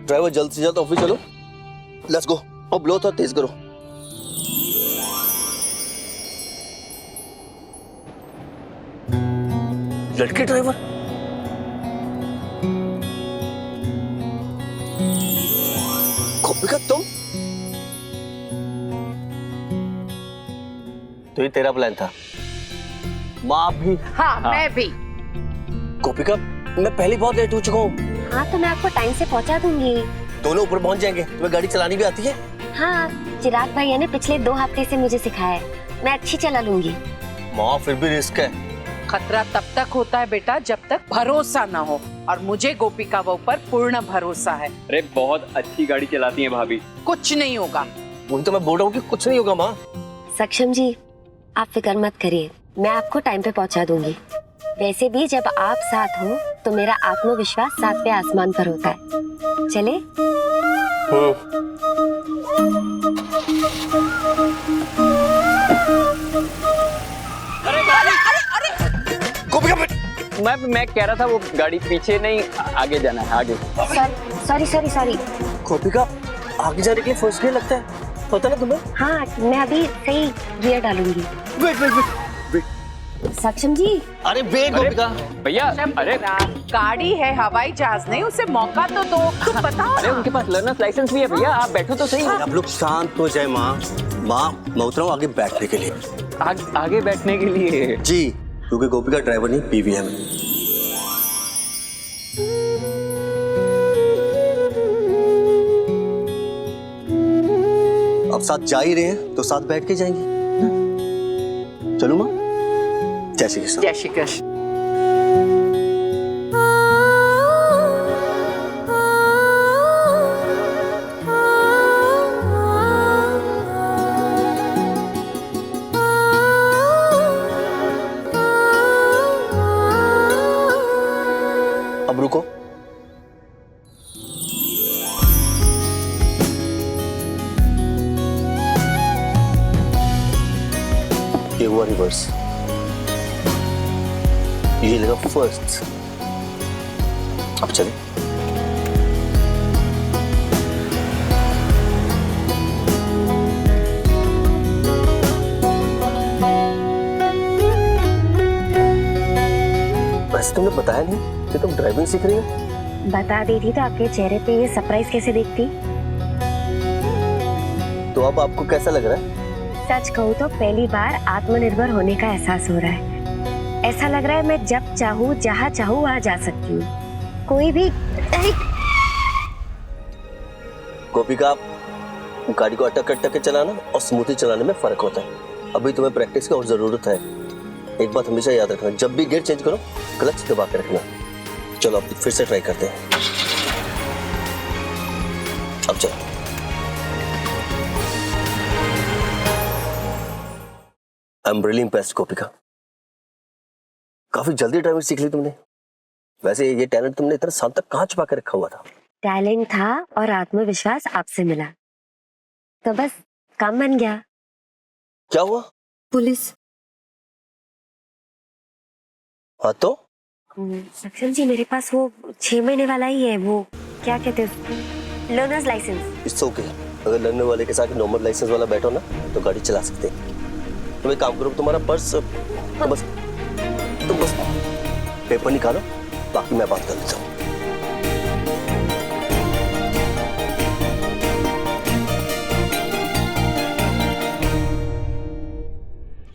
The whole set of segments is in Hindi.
ड्राइवर जल्द से जल्द ऑफिस चलो। Let's go. और ब्लो थोड़ा तेज करो। लड़के ड्राइवर। गोपिका तुम? तो ये तेरा प्लान था? माँ भी? हाँ, मैं भी। गोपिका मैं पहले बहुत लेट हो चुका हूँ। हाँ तो मैं आपको टाइम से पहुंचा दूंगी। दोनों ऊपर पहुंच जाएंगे। तुम्हें गाड़ी चलानी भी आती है? हाँ, चिराग भैया ने पिछले 2 हफ्ते से मुझे सिखाया है। मैं अच्छी चला लूंगी। माँ फिर भी रिस्क है। खतरा तब तक होता है बेटा जब तक भरोसा ना हो, और मुझे गोपिका वो पर पूर्ण भरोसा है। अरे बहुत अच्छी गाड़ी चलाती हैं भाभी। कुछ नहीं होगा। वही तो मैं बोल रहा हूँ कि कुछ नहीं होगा माँ। सक्षम जी, आप फिक्र मत करिए, मैं आपको टाइम पे पहुंचा दूंगी। वैसे भी जब आप साथ हो तो मेरा आत्मविश्वास 7वें आसमान पर होता है। चले? मैं कह रहा था वो गाड़ी पीछे नहीं आगे जाना है, आगे। सॉरी। गोपिका आगे जाने के लिए फर्स्ट गियर लगता है, पता ना तुम्हें? हाँ, मैं अभी सही गियर डालूंगी। वेट। सक्षम जी। अरे वेट गोपिका। भैया अरे गाड़ी है, हवाई जहाज नहीं, उसे मौका तो दो। तुम बताओ। अरे उनके पास लर्नर्स लाइसेंस भी है भैया, आप बैठो तो सही। आप लोग शांत हो जाए माँ। माँ मैं उतरा हूँ आगे बैठने के लिए। आगे बैठने के लिए? जी, क्योंकि गोपिका ड्राइवर नहीं पीवी है। अब साथ जा ही रहे हैं तो साथ बैठ के जाएंगे। चलो माँ। जय श्री कृष्ण। जय श्री कृष्ण। अब रुको। ये हुआ रिवर्स, ये लगा फर्स्ट। अब चले। वैसे तुमने बताया नहीं कि तुम ड्राइविंग सीख रही हो? बता देती तो आपके चेहरे पे ये सरप्राइज कैसे देखती? तो अब आपको कैसा लग रहा है? सच कहूँ तो पहली बार आत्मनिर्भर होने का एहसास हो रहा है। ऐसा लग रहा है मैं जब चाहूँ जहाँ चाहूँ वहाँ जा सकती हूँ। कोई भी गोपिका, आप गाड़ी को अटक के चलाना और स्मूथली चलाने में फर्क होता है। अभी तुम्हें प्रैक्टिस की और जरूरत है। एक बात हमेशा याद रखना, जब भी गियर चेंज करो क्लच दबा के रखना। चलो अब फिर से ट्राई करते हैं। अब चलो। आई एम रियली इम्प्रेस्ड गोपिका। काफी जल्दी ड्राइविंग सीख ली तुमने। वैसे ये टैलेंट तुमने इतना साल तक कहाँ छुपा के रखा हुआ था? टैलेंट था और आत्मविश्वास आपसे मिला तो बस काम बन गया। क्या हुआ? पुलिस। हाँ तो? सक्षम जी, मेरे पास वो 6 महीने वाला ही है, वो क्या कहते हैं, लर्नर्स लाइसेंस। It's okay. अगर लर्नर वाले के साथ नॉर्मल लाइसेंस वाला बैठो ना तो गाड़ी चला सकते हैं। तुम एक काम करो, तुम्हारा पर्स तुम बस पेपर निकालो, बाकी मैं बात कर लेता हूँ।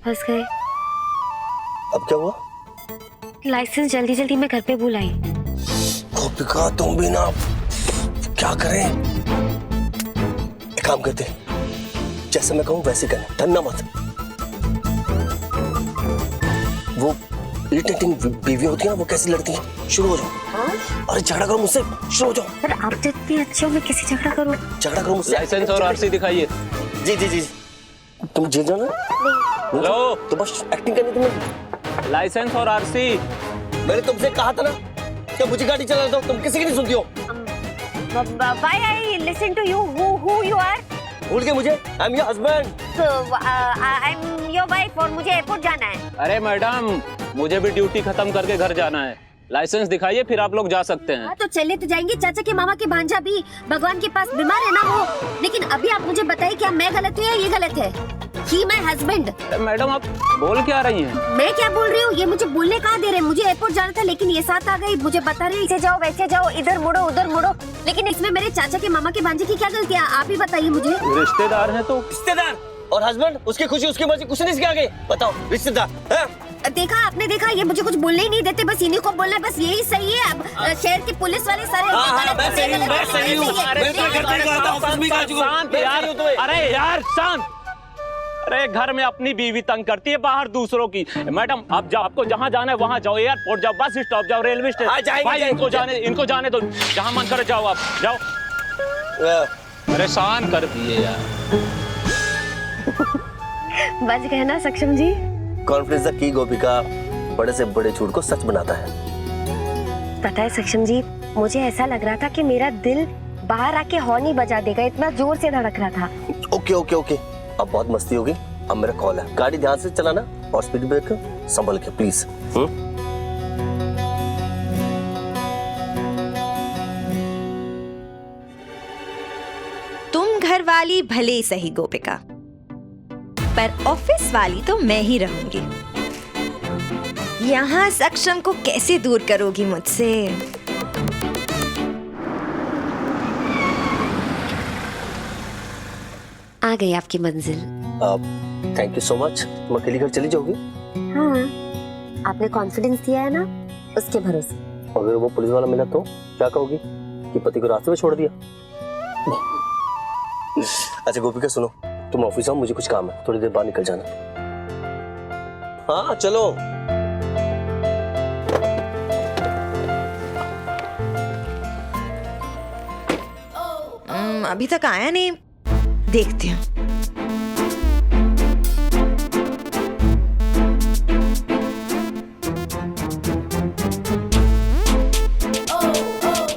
फंस गए। अब क्या हुआ? लाइसेंस जल्दी मैं घर पे भूल आई। गोपिका तुम भी ना, क्या करें? एक काम करते, जैसे मैं कहूँ वैसे करना, डरना मत। वो इरिटेटिंग बीवी होती है ना, वो कैसी लड़ती है? शुरू हो जाओ। अरे झगड़ा करो मुझसे, शुरू हो जाओ। पर आप तो इतने अच्छे हो, मैं कैसे झगड़ा करूं? झगड़ा करो मुझसे। लाइसेंस और आरसी दिखाइए। जी। तुम जेल जाना? हेलो, तो बस एक्टिंग करनी तुम्हें। लाइसेंस और आरसी। मैंने तुमसे कहा था ना कि मुझे गाड़ी चलाने दो, तुम किसी की नहीं सुनती हो। Why I listen to you? Who you are? भूल गए मुझे? I am your husband. I am your wife और मुझे एयरपोर्ट जाना है। अरे मैडम, मुझे भी ड्यूटी खत्म करके घर जाना है। लाइसेंस दिखाइए, फिर आप लोग जा सकते हैं। हाँ तो चले तो जाएंगे। चाचा के मामा के भांजा भी भगवान के पास बीमार है ना वो। लेकिन अभी आप मुझे बताइए, क्या मैं गलत हूँ या ये गलत है? ही माय हस्बैंड। मैडम आप बोल क्या रही हैं? मैं क्या बोल रही हूँ, ये मुझे बोलने कहाँ दे रहे हैं। मुझे एयरपोर्ट जाना था लेकिन ये साथ आ गई, मुझे बता रही इसे जाओ वैसे जाओ, इधर मुड़ो उधर मुड़ो। लेकिन इसमें मेरे चाचा के मामा के भांजे की क्या गलती है, आप ही बताइए मुझे। रिश्तेदार हैं तो। रिश्तेदार और हस्बैंड, उसकी खुशी उसकी मर्जी, कुछ नहीं सिखा गए। बताओ रिश्तेदार है? देखा आपने, देखा ये मुझे कुछ बोलने ही नहीं देते, बस इन्हीं को बोलना है, बस यही सही है। अब शहर के पुलिस वाले सारे शांत यार, अरे यार शांत। अरे घर में अपनी बीवी तंग करती है, बाहर दूसरों की। मैडम आप जाओ, आपको जहाँ जाना है वहाँ जाओ, एयरपोर्ट जाओ, बस स्टॉप जाओ, रेलवे स्टेशन। भाई इनको जाने दो, जहाँ मन करे जाओ, आप जाओ। परेशान कर दिए यार। बच गए ना सक्षम जी। कॉन्फ्रेंस की गोपिका बड़े से बड़े झूठ को सच बनाता है। पता है सक्षम जी, मुझे ऐसा लग रहा था कि मेरा दिल बाहर आके हॉर्न ही बजा देगा, इतना जोर से धड़क रहा था। ओके ओके ओके, अब बहुत मस्ती होगी। अब मेरा कॉल है, गाड़ी ध्यान से चलाना और स्पीड ब्रेकर संभल के प्लीज। तुम घर वाली भले ही सही गोपिका, पर ऑफिस वाली तो मैं ही रहूंगी। यहाँ सक्षम को कैसे दूर करोगी मुझसे? आ गई आपकी मंजिल। Thank you so much. तुम अकेली घर चली जाओगी? हाँ, आपने कॉन्फिडेंस दिया है ना, उसके भरोसे। अगर वो पुलिस वाला मिला तो क्या कहोगी कि पति को रास्ते में छोड़ दिया? अच्छा गोपिका सुनो, तुम ऑफिस आओ, मुझे कुछ काम है, थोड़ी देर बाद निकल जाना। हाँ चलो। अभी तक आया नहीं, देखते हैं।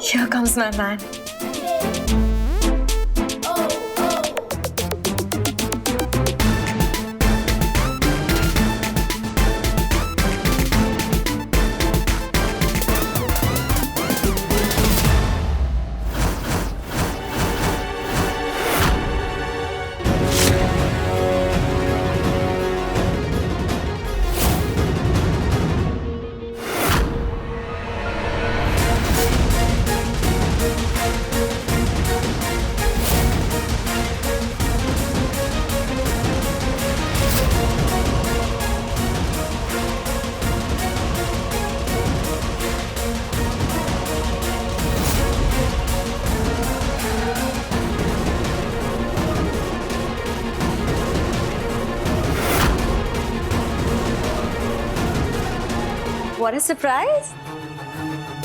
Here comes my man. What a surprise!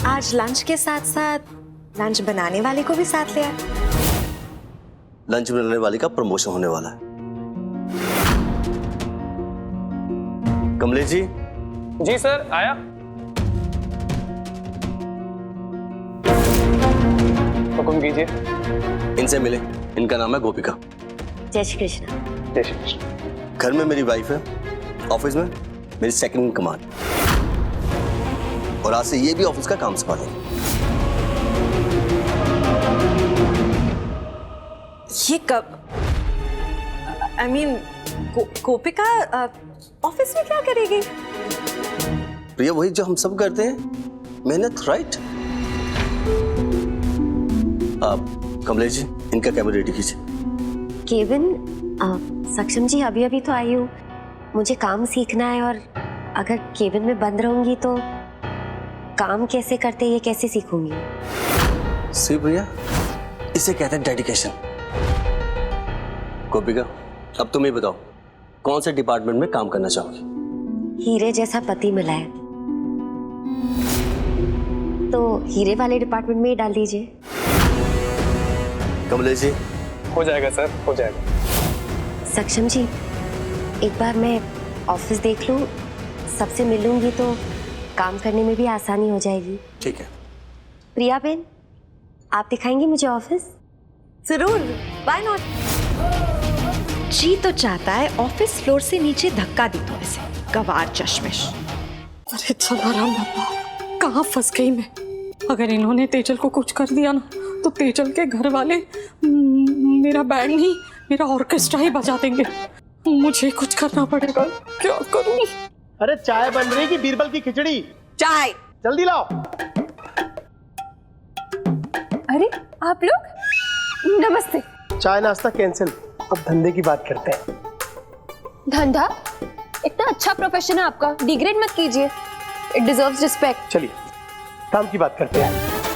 आज लंच के साथ साथ लंच बनाने वाले को भी साथ ले आए। लंच बनाने वाले का प्रमोशन होने वाला है। कमलेश जी। जी सर, आया। हुक्म कीजिए। इनसे मिले, इनका नाम है गोपिका। जय श्री कृष्ण। जय श्री कृष्ण। घर में मेरी वाइफ है, ऑफिस में मेरी सेकंड इन कमांड, और आज से ये भी ऑफिस का काम संभालेंगे। ये कब? I mean, गोपिका ऑफिस में क्या करेगी? प्रिया वही जो हम सब करते हैं, मेहनत, राइट? आप कमलेश जी इनका कैबिन रेडी कीजिए। केविन, सक्षम जी अभी अभी तो आई हूँ, मुझे काम सीखना है, और अगर केबिन में बंद रहूंगी तो काम कैसे करते ये कैसे सीखूंगी? सी भैया, इसे कहते हैं डेडिकेशन। गोपिका अब तुम ही बताओ, कौन से डिपार्टमेंट में काम करना चाहोगी? हीरे जैसा पति मिला है तो हीरे वाले डिपार्टमेंट में ही डाल दीजिए। कमलेश जी। हो जाएगा सर, हो जाएगा। सक्षम जी, एक बार मैं ऑफिस देख लूं, सबसे मिलूंगी तो काम करने में भी आसानी हो जाएगी। ठीक है। प्रिया बेन, आप दिखाएंगी मुझे ऑफिस? जरूर, व्हाई नॉट। जी तो चाहता है ऑफिस फ्लोर से नीचे धक्का दी तो ऐसे गवार चश्मिश। अरे चलो राम बाबा। कहाँ फंस गई मैं। अगर इन्होंने तेजल को कुछ कर दिया ना तो तेजल के घर वाले मेरा बैंड नहीं, मेरा ऑर्केस्ट्रा ही बजा देंगे। मुझे कुछ करना पड़ेगा, क्या करूं? अरे चाय बन रही कि बीरबल की खिचड़ी? चाय। जल्दी लाओ। अरे आप लोग, नमस्ते। चाय नाश्ता कैंसिल, अब धंधे की बात करते हैं। धंधा? इतना अच्छा प्रोफेशन है आपका, डिग्रेड मत कीजिए। It deserves respect. चलिए काम की बात करते हैं।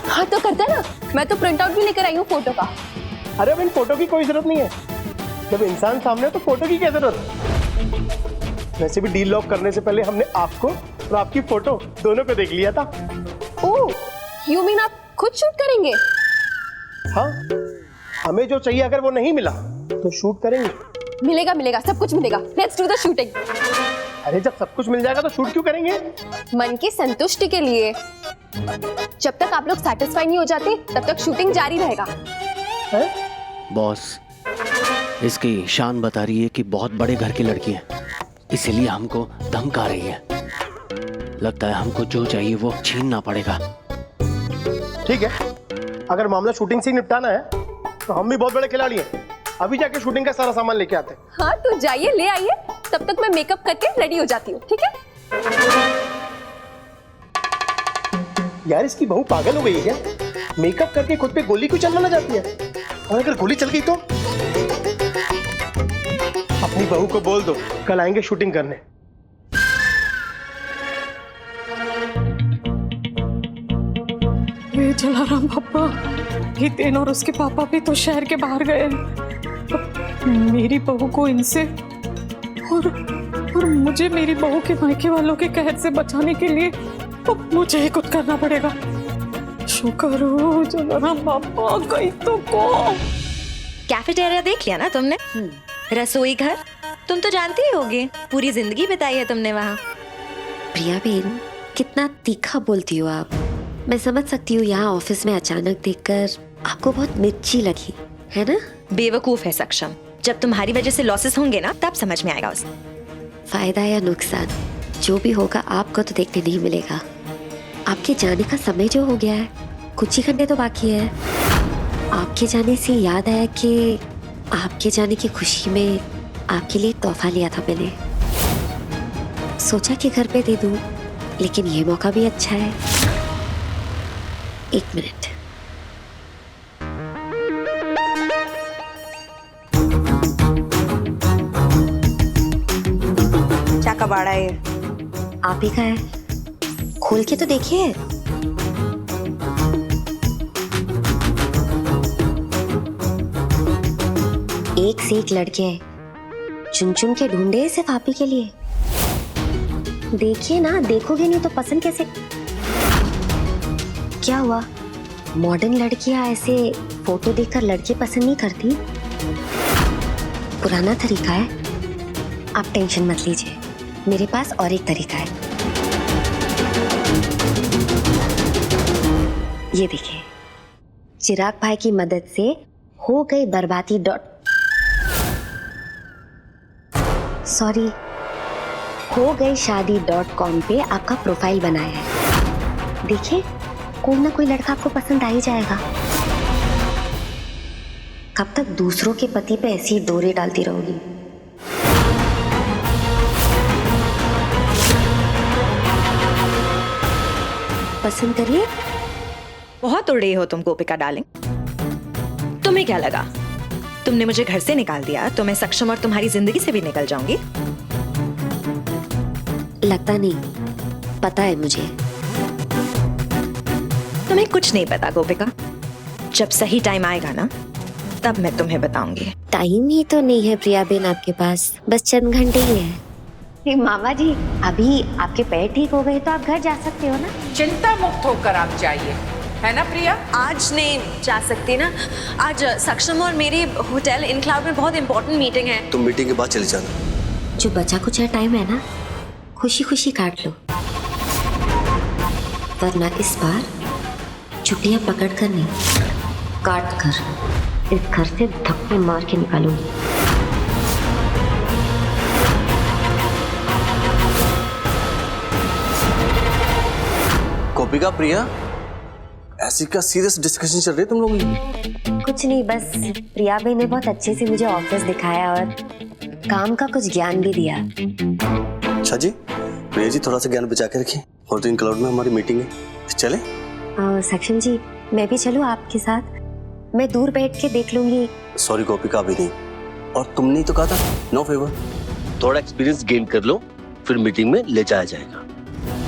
हाँ तो करते हैं ना, मैं तो प्रिंट आउट भी लेकर आई हूँ फोटो का। अरे अब इन फोटो की कोई जरूरत नहीं है, जब इंसान सामने है तो फोटो की क्या जरूरत? वैसे भी डील लॉक करने से पहले हमने आपको और आपकी फोटो दोनों को देख लिया था। ओह, यू मीन आप खुद शूट करेंगे? हाँ, हमें जो चाहिए अगर वो नहीं मिला तो शूट करेंगे। मिलेगा मिलेगा, सब कुछ मिलेगा। Let's do the shooting. अरे जब सब कुछ मिल जाएगा तो शूट क्यों करेंगे? मन की संतुष्टि के लिए। जब तक आप लोग सेटिस्फाई नहीं हो जाते तब तक शूटिंग जारी रहेगा। बॉस, इसकी शान बता रही है कि बहुत बड़े घर की लड़की है, इसीलिए हमको धमका रही है। लगता है हमको जो चाहिए वो छीनना पड़ेगा। ठीक है, अगर मामला शूटिंग से निपटाना है तो हम भी बहुत बड़े खिलाड़ी हैं। अभी जाके शूटिंग का सारा सामान लेके आते हैं। हाँ तो जाइए, ले आइए, तब तक मैं मेकअप करके रेडी हो जाती हूँ। ठीक है? यार इसकी बहू पागल हो गई है क्या? मेकअप करके खुद पे गोली क्यों चलवाना जाती है? और अगर गोली चल गई तो? अपनी बहू को बोल दो कल आएंगे शूटिंग करने। ये जलाराम पापा, हितेन और उसके पापा भी तो शहर के बाहर गए। मेरी बहू को इनसे और मुझे मेरी बहू के मायके वालों के कहर से बचाने के लिए अब मुझे ही कुछ करना पड़ेगा। शुक्र हो जलाराम पापा, कहीं तो को। कैफेटेरिया देख लिया ना तुमने? रसोई घर तुम तो जानती ही होगी, पूरी जिंदगी बिताई है तुमने वहाँ। प्रिया बहन, कितना तीखा बोलती हो आप। मैं समझ सकती हूँ यहाँ ऑफिस में अचानक देखकर आपको बहुत मिर्ची लगी है ना? बेवकूफ है सक्षम, जब तुम्हारी वजह से लॉसेस होंगे ना तब समझ में आएगा उसे। फायदा या नुकसान जो भी होगा आपको तो देखने नहीं मिलेगा। आपके जाने का समय जो हो गया है, कुछ ही घंटे तो बाकी है। आपके जाने से याद आया कि आपके जाने की खुशी में आपके लिए तोहफा लिया था मैंने। सोचा कि घर पे दे दूं, लेकिन ये मौका भी अच्छा है। एक मिनट। क्या कबाड़ा है ये? आप ही का है, खोल के तो देखिए। एक से एक लड़के हैं, चुन चुन के ढूंढे सिर्फ आप ही के लिए। देखिए ना, देखोगे नहीं तो पसंद कैसे? क्या हुआ, मॉडर्न लड़कियां ऐसे फोटो देखकर लड़के पसंद नहीं करती? पुराना तरीका है, आप टेंशन मत लीजिए, मेरे पास और एक तरीका है। ये देखिए, चिराग भाई की मदद से हो गई बर्बादी हो गई शादी.com पे आपका प्रोफाइल बनाया है। देखिए, कोई ना कोई लड़का आपको पसंद आ ही जाएगा। कब तक दूसरों के पति पे ऐसी डोरे डालती रहोगी? पसंद करिए। बहुत उड़े हो तुम गोपिका डार्लिंग। तुम्हें क्या लगा तुमने मुझे घर से निकाल दिया तो मैं सक्षम और तुम्हारी जिंदगी से भी निकल जाऊंगी? लगता नहीं, पता है मुझे। तुम्हें कुछ नहीं पता गोपिका, जब सही टाइम आएगा ना तब मैं तुम्हें बताऊंगी। टाइम ही तो नहीं है प्रिया बेन आपके पास, बस चंद घंटे ही है। मामा जी, अभी आपके पैर ठीक हो गए तो आप घर जा सकते हो ना? चिंता मुक्त होकर आप जाइए, है ना प्रिया? आज नहीं जा सकती ना, आज सक्षम और मेरी होटल इनक्लाउड में बहुत इंपॉर्टेंट मीटिंग है। तुम मीटिंग के बाद चले जाना। जो बचा कुछ टाइम है ना, खुशी खुशी काट लो, वरना इस बार छुट्टियां पकड़ कर नहीं, काट कर इस घर से धक्के मार के निकालूंगी। गोपिका, प्रिया, ऐसी क्या सीरियस डिस्कशन चल रही है तुम लोगों की? कुछ नहीं, बस प्रिया भाई ने बहुत अच्छे से मुझे ऑफिस दिखाया और काम का कुछ ज्ञान भी दिया। अच्छा जी, प्रिया जी थोड़ा सा ज्ञान बचा के रखिए। 14 क्लाउड में हमारी मीटिंग है, चले? सक्षम जी, मैं भी चलूं आपके साथ? मैं दूर बैठ के देख लूंगी। सॉरी गोपिका, अभी नहीं। और तुमने ही तो कहा था नो फेवर। थोड़ा एक्सपीरियंस गेन कर लो, फिर मीटिंग में ले जाया जाएगा।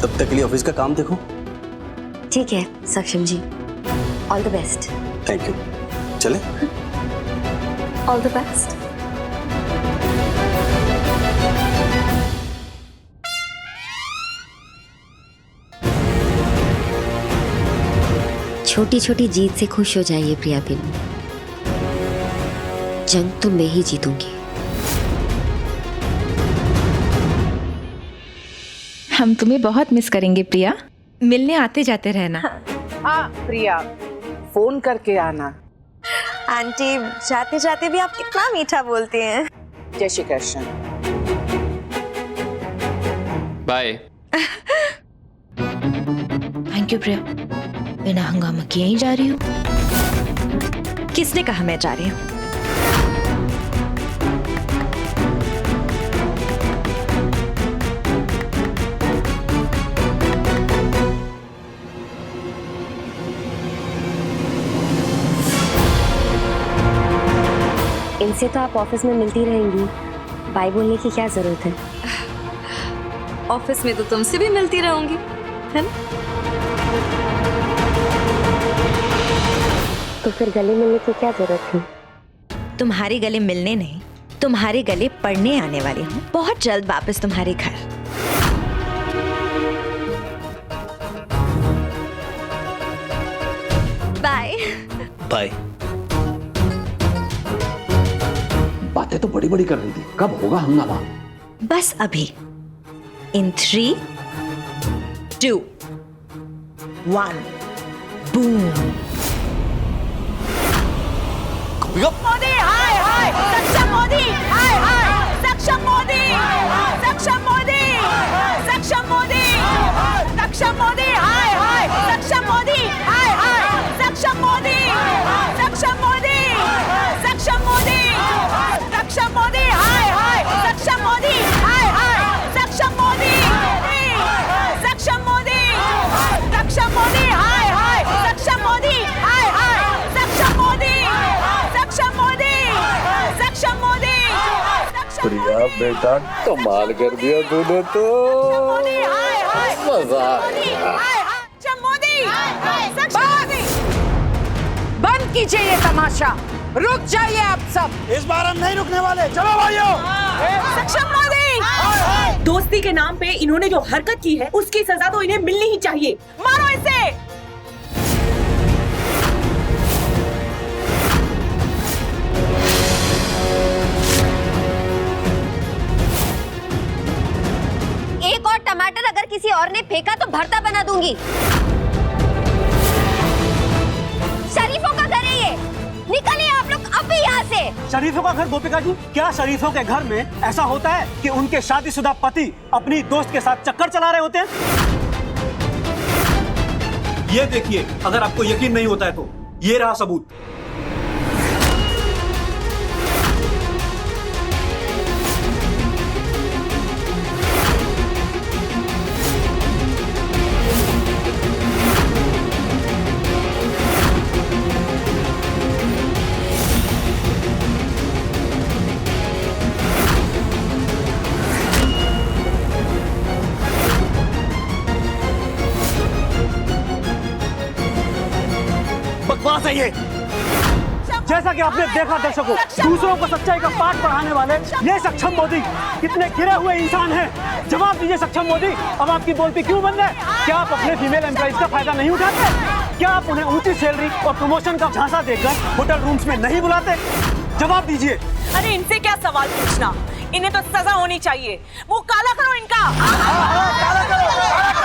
तब तक के लिए ऑफिस का काम देखो। ठीक है Saksham ji, all the best. Thank you. चले? All the best. छोटी छोटी जीत से खुश हो जाइए प्रिया बिन, जंग तो मैं ही जीतूंगी। हम तुम्हें बहुत मिस करेंगे प्रिया, मिलने आते जाते रहना। हाँ प्रिया, फोन करके आना। आंटी, जाते जाते भी आप कितना मीठा बोलते हैं। जय Shri Krishna. Bye. Thank you Priya, बिना हंगामा किए ही जा रही हूँ। किसने कहा मैं जा रही हूँ? इनसे तो आप ऑफिस में मिलती रहेंगी, बाय बोलने की क्या जरूरत है? ऑफिस में तो तुमसे भी मिलती रहूंगी, है ना? तो फिर गले मिलने की क्या जरूरत थी? तुम्हारे गले मिलने नहीं, तुम्हारे गले पड़ने आने वाली हूँ बहुत जल्द वापस तुम्हारे घर। Bye bye. बातें तो बड़ी बड़ी कर रही थी, कब होगा हंगामा? बस अभी। इन 3, 2, 1, बूम। मोदी हाय हाय, सक्षम मोदी हाय हाय, सक्षम मोदी, सक्षम मोदी, सक्षम मोदी, सक्षम मोदी हाय हाय, सक्षम मोदी हाय हाय, सक्षम मोदी, सक्षम मोदी, सक्षम मोदी, सक्षम मोदी हाय हाय, सक्षम मोदी हाय हाय, सक्षम मोदी, सक्षम मोदी, सक्षम मोदी हाय हाय, सक्षम मोदी हाय हाय, सक्षम मोदी, सक्षम मोदी, सक्षम मोदी। प्रिया बेटा कमाल कर दिया तूने तो। मजा बंद कीजिए ये तमाशा, रुक जाइए आप सब। इस बार हम नहीं रुकने वाले, चलो भाइयों। सक्षम मोदी, दोस्ती के नाम पे इन्होंने जो हरकत की है उसकी सजा तो इन्हें मिलनी ही चाहिए। मारो इसे। एक और टमाटर अगर किसी और ने फेंका तो भरता बना दूंगी। शरीफों का घर है ये, निकलिए आप लोग अभी यहाँ से। शरीफों का घर? गोपिका जी, क्या शरीफों के घर में ऐसा होता है कि उनके शादीशुदा पति अपनी दोस्त के साथ चक्कर चला रहे होते हैं? ये देखिए, अगर आपको यकीन नहीं होता है तो ये रहा सबूत। बकवास है ये। जैसा कि आपने देखा दर्शकों, दूसरों को सच्चाई का पाठ पढ़ाने वाले ये सक्षम मोदी कितने गिरे हुए इंसान हैं। जवाब दीजिए सक्षम मोदी, अब आपकी बोलती क्यों बंद है? क्या आप अपने फीमेल एम्प्लॉइज का फायदा नहीं उठाते? क्या आप उन्हें ऊंची सैलरी और प्रमोशन का झांसा देकर होटल रूम्स में नहीं बुलाते? जवाब दीजिए। अरे इनसे क्या सवाल पूछना, इन्हें तो सजा होनी चाहिए। वो काला करो इनका। काला करो।